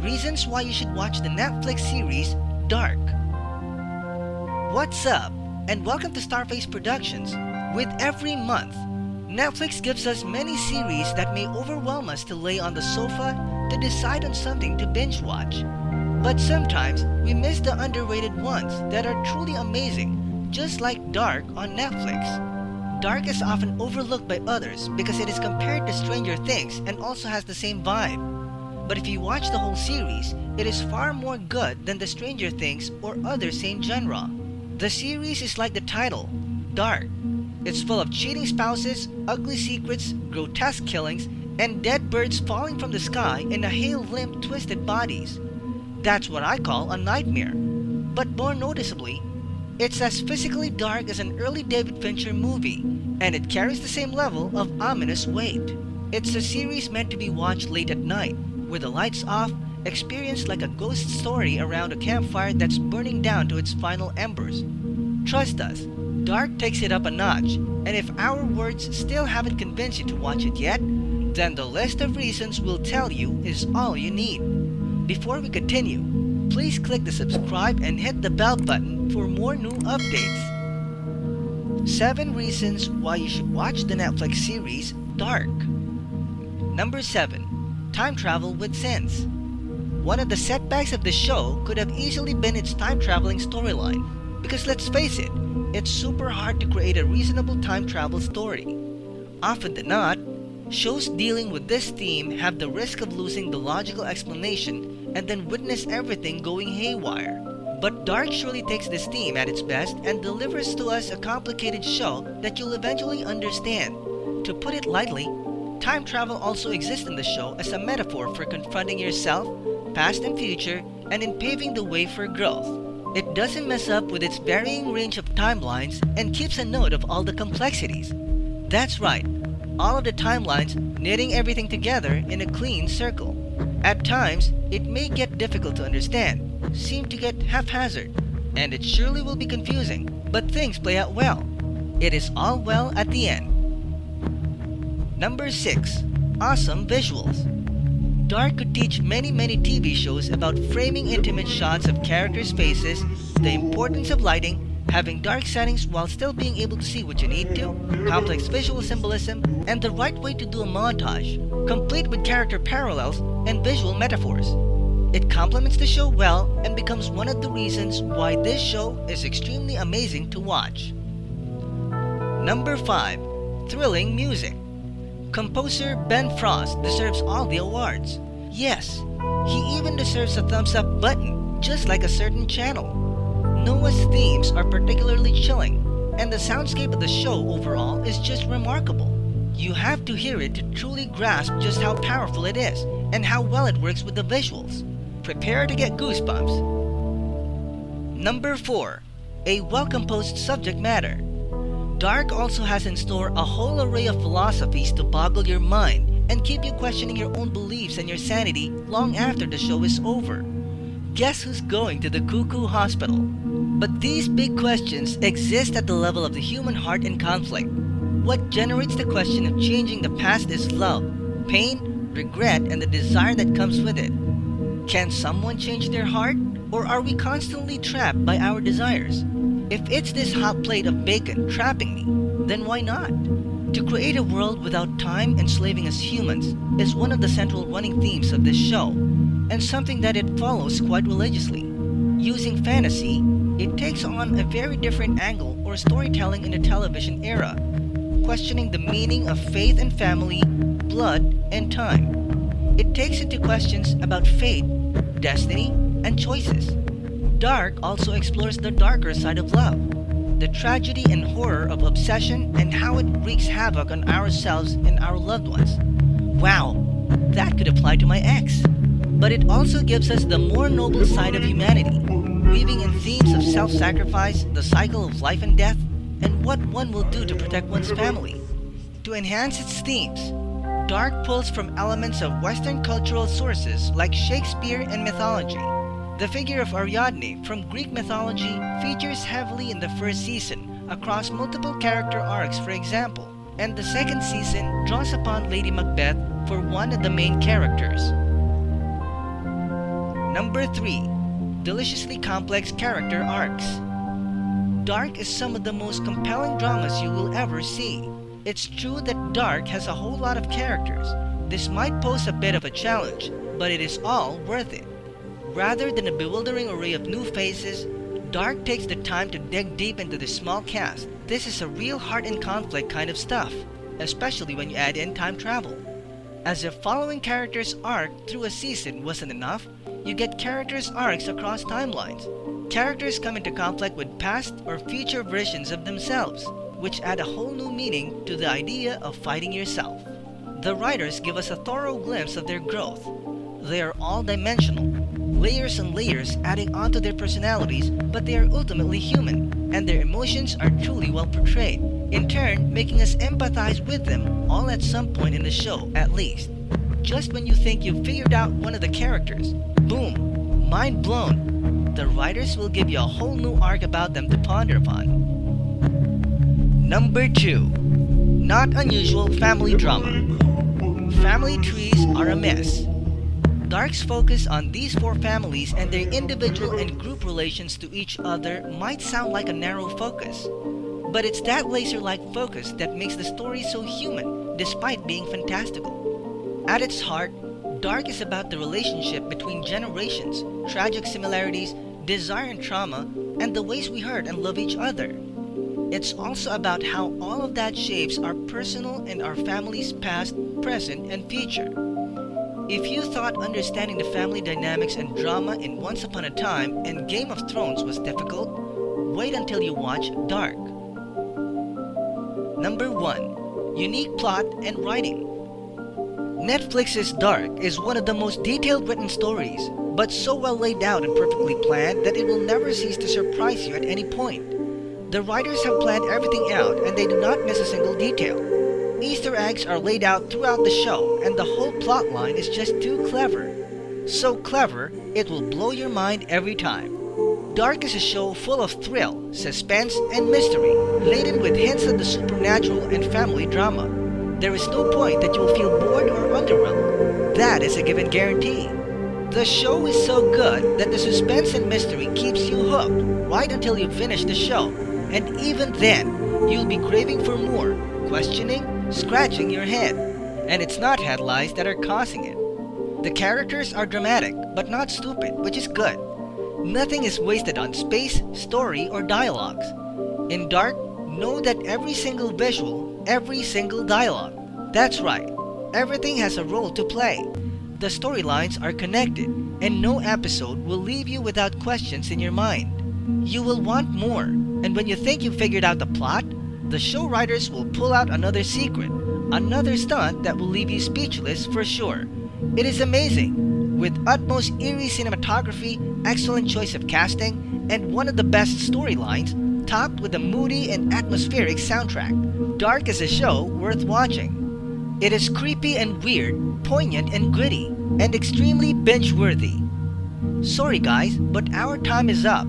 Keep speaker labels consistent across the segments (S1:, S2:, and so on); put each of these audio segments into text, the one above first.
S1: Reasons why you should watch the Netflix series Dark. What's up? And welcome to Starface Productions. With every month, Netflix gives us many series that may overwhelm us to lay on the sofa to decide on something to binge watch. But sometimes we miss the underrated ones that are truly amazing, just like Dark on Netflix. Dark is often overlooked by others because it is compared to Stranger Things and also has the same vibe. But if you watch the whole series, it is far more good than the Stranger Things or other same genre. The series is like the title, Dark. It's full of cheating spouses, ugly secrets, grotesque killings, and dead birds falling from the sky in a hail of limp twisted bodies. That's what I call a nightmare. But more noticeably, it's as physically dark as an early David Fincher movie, and it carries the same level of ominous weight. It's a series meant to be watched late at night, with the lights off, experienced like a ghost story around a campfire that's burning down to its final embers. Trust us, Dark takes it up a notch, and if our words still haven't convinced you to watch it yet, then the list of reasons we'll tell you is all you need. Before we continue, please click the subscribe and hit the bell button for more new updates. 7 reasons why you should watch the Netflix series Dark. Number 7. Time travel with sense. One of the setbacks of the show could have easily been its time-traveling storyline. Because let's face it, it's super hard to create a reasonable time travel story. Often than not, shows dealing with this theme have the risk of losing the logical explanation and then witness everything going haywire. But Dark surely takes this theme at its best and delivers to us a complicated show that you'll eventually understand. To put it lightly, time travel also exists in the show as a metaphor for confronting yourself, past and future, and in paving the way for growth. It doesn't mess up with its varying range of timelines and keeps a note of all the complexities. That's right, all of the timelines knitting everything together in a clean circle. At times, it may get difficult to understand, seem to get haphazard, and it surely will be confusing, but things play out well. It is all well at the end. Number 6. Awesome visuals. Dark could teach many TV shows about framing intimate shots of characters' faces, the importance of lighting, having dark settings while still being able to see what you need to, complex visual symbolism, and the right way to do a montage, complete with character parallels and visual metaphors. It complements the show well and becomes one of the reasons why this show is extremely amazing to watch. Number 5. Thrilling music. Composer Ben Frost deserves all the awards. Yes, he even deserves a thumbs up button, just like a certain channel. Noah's themes are particularly chilling, and the soundscape of the show overall is just remarkable. You have to hear it to truly grasp just how powerful it is, and how well it works with the visuals. Prepare to get goosebumps. Number 4. A well-composed subject matter. Dark also has in store a whole array of philosophies to boggle your mind and keep you questioning your own beliefs and your sanity long after the show is over. Guess who's going to the cuckoo hospital? But these big questions exist at the level of the human heart in conflict. What generates the question of changing the past is love, pain, regret, and the desire that comes with it. Can someone change their heart? Or are we constantly trapped by our desires? If it's this hot plate of bacon trapping me, then why not? To create a world without time enslaving us humans is one of the central running themes of this show, and something that it follows quite religiously. Using fantasy, it takes on a very different angle or storytelling in the television era, questioning the meaning of faith and family, blood, and time. It takes into questions about fate, destiny, and choices. Dark also explores the darker side of love, the tragedy and horror of obsession and how it wreaks havoc on ourselves and our loved ones. Wow, that could apply to my ex. But it also gives us the more noble side of humanity, weaving in themes of self-sacrifice, the cycle of life and death, and what one will do to protect one's family. To enhance its themes, Dark pulls from elements of Western cultural sources like Shakespeare and mythology. The figure of Ariadne from Greek mythology features heavily in the first season across multiple character arcs, for example, and the second season draws upon Lady Macbeth for one of the main characters. Number 3. Deliciously complex character arcs. Dark is some of the most compelling dramas you will ever see. It's true that Dark has a whole lot of characters. This might pose a bit of a challenge, but it is all worth it. Rather than a bewildering array of new faces, Dark takes the time to dig deep into the small cast. This is a real heart and conflict kind of stuff, especially when you add in time travel. As if following characters' arc through a season wasn't enough, you get characters' arcs across timelines. Characters come into conflict with past or future versions of themselves, which add a whole new meaning to the idea of fighting yourself. The writers give us a thorough glimpse of their growth. They are all-dimensional, layers and layers adding onto their personalities, but they are ultimately human, and their emotions are truly well portrayed, in turn making us empathize with them all at some point in the show, at least. Just when you think you've figured out one of the characters, boom, mind blown, the writers will give you a whole new arc about them to ponder upon. Number 2. Not unusual family drama. Family trees are a mess. Dark's focus on these 4 families and their individual and group relations to each other might sound like a narrow focus, but it's that laser-like focus that makes the story so human despite being fantastical. At its heart, Dark is about the relationship between generations, tragic similarities, desire and trauma, and the ways we hurt and love each other. It's also about how all of that shapes our personal and our family's past, present, and future. If you thought understanding the family dynamics and drama in Once Upon a Time and Game of Thrones was difficult, wait until you watch Dark. Number 1. Unique plot and writing. Netflix's Dark is one of the most detailed written stories, but so well laid out and perfectly planned that it will never cease to surprise you at any point. The writers have planned everything out and they do not miss a single detail. Easter eggs are laid out throughout the show and the whole plot line is just too clever. So clever, it will blow your mind every time. Dark is a show full of thrill, suspense, and mystery, laden with hints of the supernatural and family drama. There is no point that you will feel bored or underwhelmed. That is a given guarantee. The show is so good that the suspense and mystery keeps you hooked right until you finish the show, and even then, you'll be craving for more, questioning, scratching your head. And it's not headlines that are causing it. The characters are dramatic, but not stupid, which is good. Nothing is wasted on space, story, or dialogues. In Dark, know that every single visual, every single dialogue. That's right, everything has a role to play. The storylines are connected, and no episode will leave you without questions in your mind. You will want more, and when you think you've figured out the plot, the show writers will pull out another secret, another stunt that will leave you speechless for sure. It is amazing, with utmost eerie cinematography, excellent choice of casting, and one of the best storylines, topped with a moody and atmospheric soundtrack. Dark is a show worth watching. It is creepy and weird, poignant and gritty, and extremely binge-worthy. Sorry guys, but our time is up.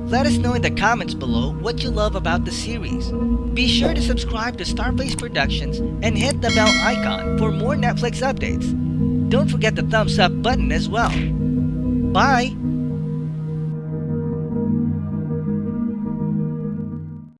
S1: Let us know in the comments below what you love about the series. Be sure to subscribe to Starface Productions and hit the bell icon for more Netflix updates. Don't forget the thumbs up button as well. Bye!